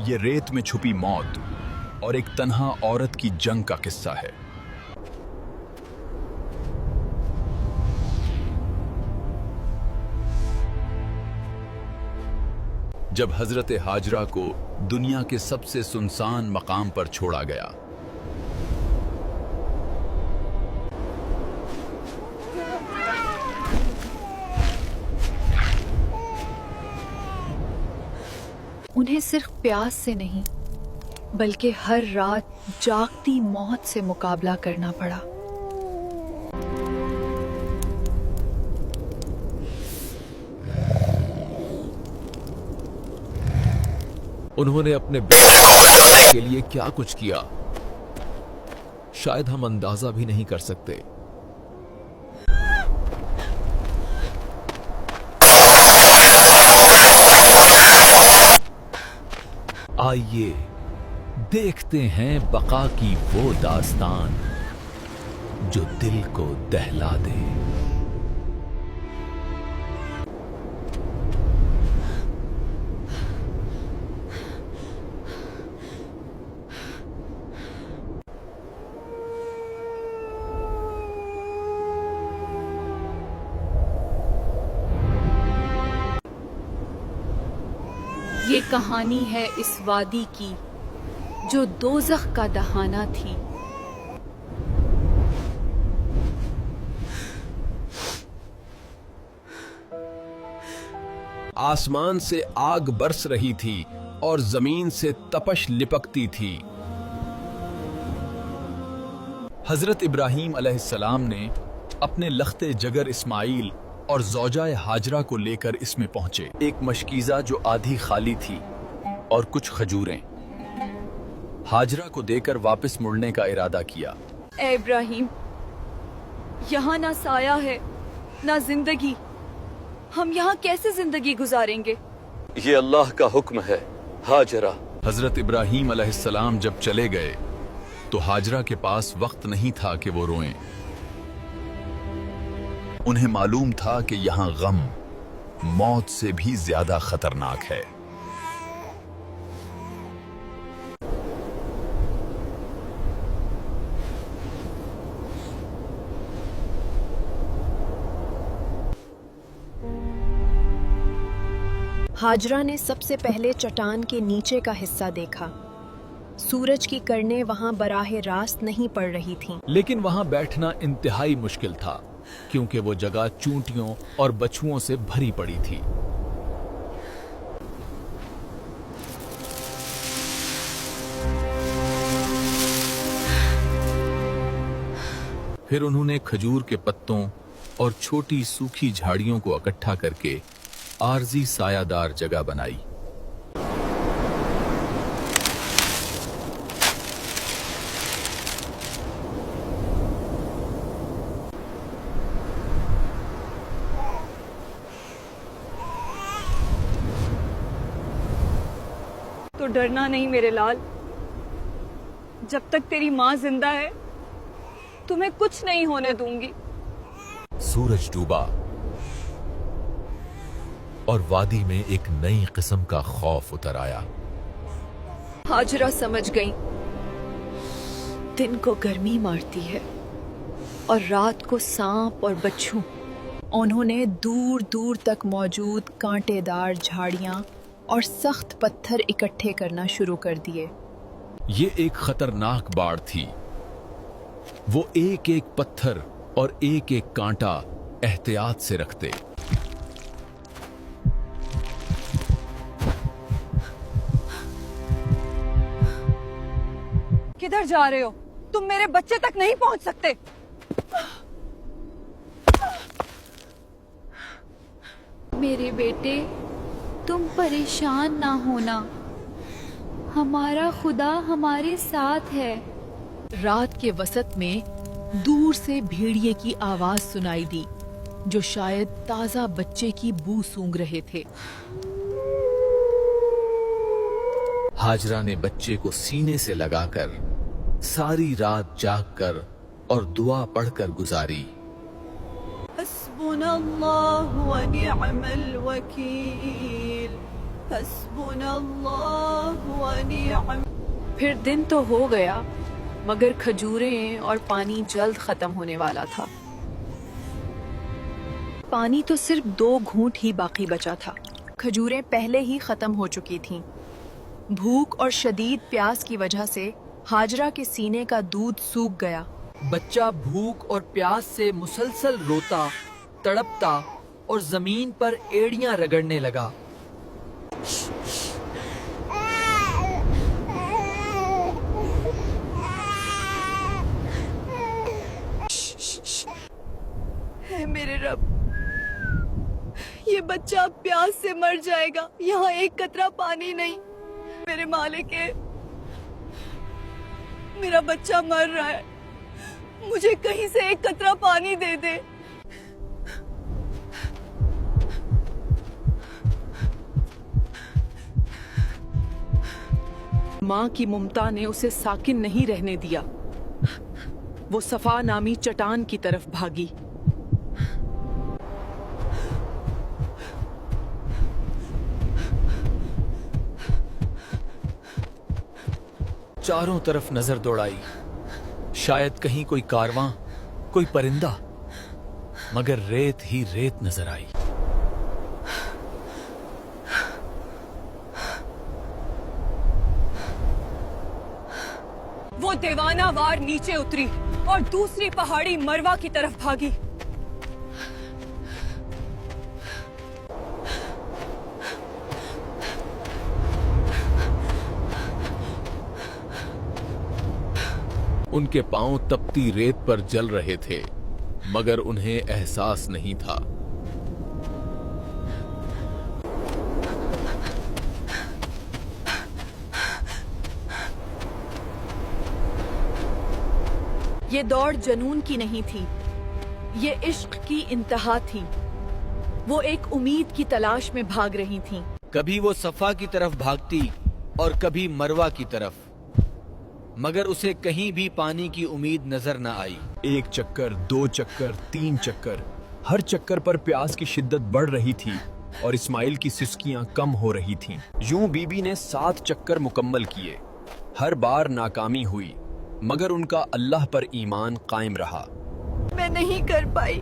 یہ ریت میں چھپی موت اور ایک تنہا عورت کی جنگ کا قصہ ہے۔ جب حضرت ہاجرہ کو دنیا کے سب سے سنسان مقام پر چھوڑا گیا، انہیں صرف پیاس سے نہیں بلکہ ہر رات جاگتی موت سے مقابلہ کرنا پڑا۔ انہوں نے اپنے کے لیے کیا کچھ کیا، شاید ہم اندازہ بھی نہیں کر سکتے۔ آئیے دیکھتے ہیں بقا کی وہ داستان جو دل کو دہلا دے۔ یہ کہانی ہے اس وادی کی جو دوزخ کا دہانہ تھی۔ آسمان سے آگ برس رہی تھی اور زمین سے تپش لپکتی تھی۔ حضرت ابراہیم علیہ السلام نے اپنے لخت جگر اسماعیل اور زوجہ ہاجرہ کو لے کر اس میں پہنچے۔ ایک مشکیزہ جو آدھی خالی تھی اور کچھ کھجوریں۔ ہاجرہ کو دے کر واپس مڑنے کا ارادہ کیا۔ اے ابراہیم، یہاں نہ سایہ ہے نہ زندگی، ہم یہاں کیسے زندگی گزاریں گے؟ یہ اللہ کا حکم ہے ہاجرہ۔ حضرت ابراہیم علیہ السلام جب چلے گئے تو ہاجرہ کے پاس وقت نہیں تھا کہ وہ روئیں۔ انہیں معلوم تھا کہ یہاں غم موت سے بھی زیادہ خطرناک ہے۔ ہاجرہ نے سب سے پہلے چٹان کے نیچے کا حصہ دیکھا۔ سورج کی کرنیں وہاں براہ راست نہیں پڑ رہی تھیں، لیکن وہاں بیٹھنا انتہائی مشکل تھا کیونکہ وہ جگہ چونٹیوں اور بچھوؤں سے بھری پڑی تھی۔ پھر انہوں نے کھجور کے پتوں اور چھوٹی سوکھی جھاڑیوں کو اکٹھا کر کے عارضی سایہ دار جگہ بنائی۔ تو ڈرنا نہیں میرے لال، جب تک تیری ماں زندہ ہے تمہیں کچھ نہیں ہونے دوں گی۔ سورج ڈوبا اور وادی میں ایک نئی قسم کا خوف اتر آیا۔ ہاجرہ سمجھ گئی، دن کو گرمی مارتی ہے اور رات کو سانپ اور بچھو۔ انہوں نے دور دور تک موجود کانٹے دار جھاڑیاں اور سخت پتھر اکٹھے کرنا شروع کر دیے۔ یہ ایک خطرناک باڑ تھی۔ وہ ایک ایک پتھر اور ایک ایک کانٹا احتیاط سے رکھتے۔ کدھر جا رہے ہو؟ تم میرے بچے تک نہیں پہنچ سکتے۔ میرے بیٹے، تم پریشان نہ ہونا، ہمارا خدا ہمارے ساتھ ہے۔ رات کے وسط میں دور سے بھیڑیے کی آواز سنائی دی جو شاید تازہ بچے کی بو سونگھ رہے تھے۔ ہاجرہ نے بچے کو سینے سے لگا کر ساری رات جاگ کر اور دعا پڑھ کر گزاری۔ حسبنا اللہ ونعم الوکیل، حسبنا اللہ پھر دن تو ہو گیا مگر کھجوریں اور پانی جلد ختم ہونے والا تھا۔ پانی تو صرف 2 گھونٹ ہی باقی بچا تھا۔ کھجوریں پہلے ہی ختم ہو چکی تھیں۔ بھوک اور شدید پیاس کی وجہ سے ہاجرہ کے سینے کا دودھ سوکھ گیا۔ بچہ بھوک اور پیاس سے مسلسل روتا، تڑپتا اور زمین پر ایڑیاں رگڑنے لگا۔ اے میرے رب، یہ بچہ پیاس سے مر جائے گا، یہاں ایک قطرہ پانی نہیں۔ میرے مالک، میرا بچہ مر رہا ہے، مجھے کہیں سے ایک قطرہ پانی دے دے۔ ماں کی ممتا نے اسے ساکن نہیں رہنے دیا۔ وہ صفا نامی چٹان کی طرف بھاگی۔ چاروں طرف نظر دوڑائی، شاید کہیں کوئی کارواں، کوئی پرندہ، مگر ریت ہی ریت نظر آئی۔ وہ دیوانہ وار نیچے اتری اور دوسری پہاڑی مروا کی طرف بھاگی۔ ان کے پاؤں تپتی ریت پر جل رہے تھے مگر انہیں احساس نہیں تھا۔ یہ دوڑ جنون کی نہیں تھی، یہ عشق کی انتہا تھی۔ وہ ایک امید کی تلاش میں بھاگ رہی تھیں۔ کبھی وہ صفا کی طرف بھاگتی اور کبھی مروا کی طرف، مگر اسے کہیں بھی پانی کی امید نظر نہ آئی۔ 1 چکر، 2 چکر، 3 چکر، ہر چکر پر پیاس کی شدت بڑھ رہی تھی اور اسماعیل کی سسکیاں کم ہو رہی تھیں۔ یوں بی بی نے 7 چکر مکمل کیے۔ ہر بار ناکامی ہوئی مگر ان کا اللہ پر ایمان قائم رہا۔ میں نہیں کر پائی،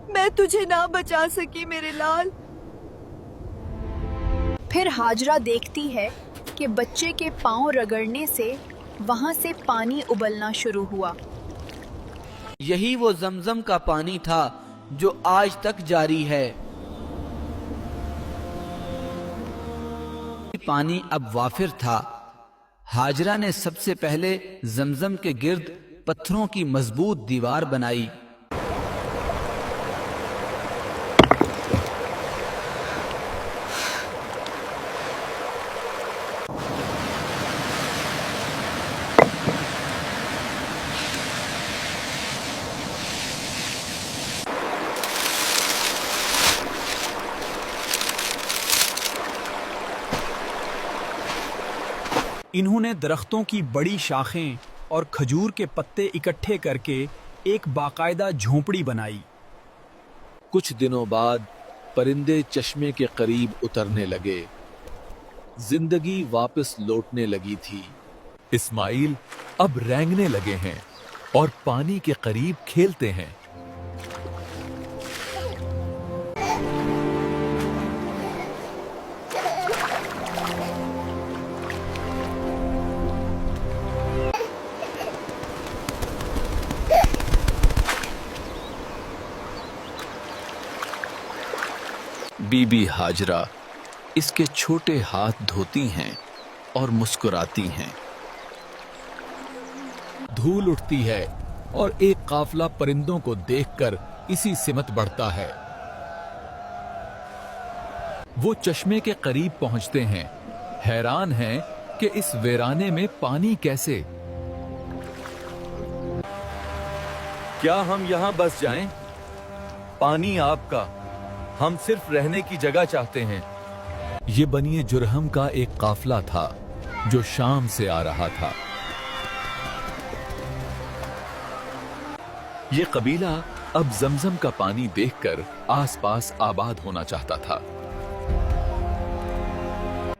میں تجھے نہ بچا سکی میرے لال۔ پھر ہاجرہ دیکھتی ہے کہ بچے کے پاؤں رگڑنے سے وہاں سے پانی ابلنا شروع ہوا۔ یہی وہ زمزم کا پانی تھا جو آج تک جاری ہے۔ پانی اب وافر تھا۔ ہاجرہ نے سب سے پہلے زمزم کے گرد پتھروں کی مضبوط دیوار بنائی۔ انہوں نے درختوں کی بڑی شاخیں اور کھجور کے پتے اکٹھے کر کے ایک باقاعدہ جھونپڑی بنائی۔ کچھ دنوں بعد پرندے چشمے کے قریب اترنے لگے۔ زندگی واپس لوٹنے لگی تھی۔ اسماعیل اب رینگنے لگے ہیں اور پانی کے قریب کھیلتے ہیں۔ بی بی ہاجرہ اس کے چھوٹے ہاتھ دھوتی ہیں اور مسکراتی ہیں۔ دھول اٹھتی ہے اور ایک قافلہ پرندوں کو دیکھ کر اسی سمت بڑھتا ہے۔ وہ چشمے کے قریب پہنچتے ہیں، حیران ہیں کہ اس ویرانے میں پانی کیسے؟ کیا ہم یہاں بس جائیں؟ پانی آپ کا، ہم صرف رہنے کی جگہ چاہتے ہیں۔ یہ بنی جرہم کا ایک قافلہ تھا جو شام سے آ رہا تھا۔ یہ قبیلہ اب زمزم کا پانی دیکھ کر آس پاس آباد ہونا چاہتا تھا۔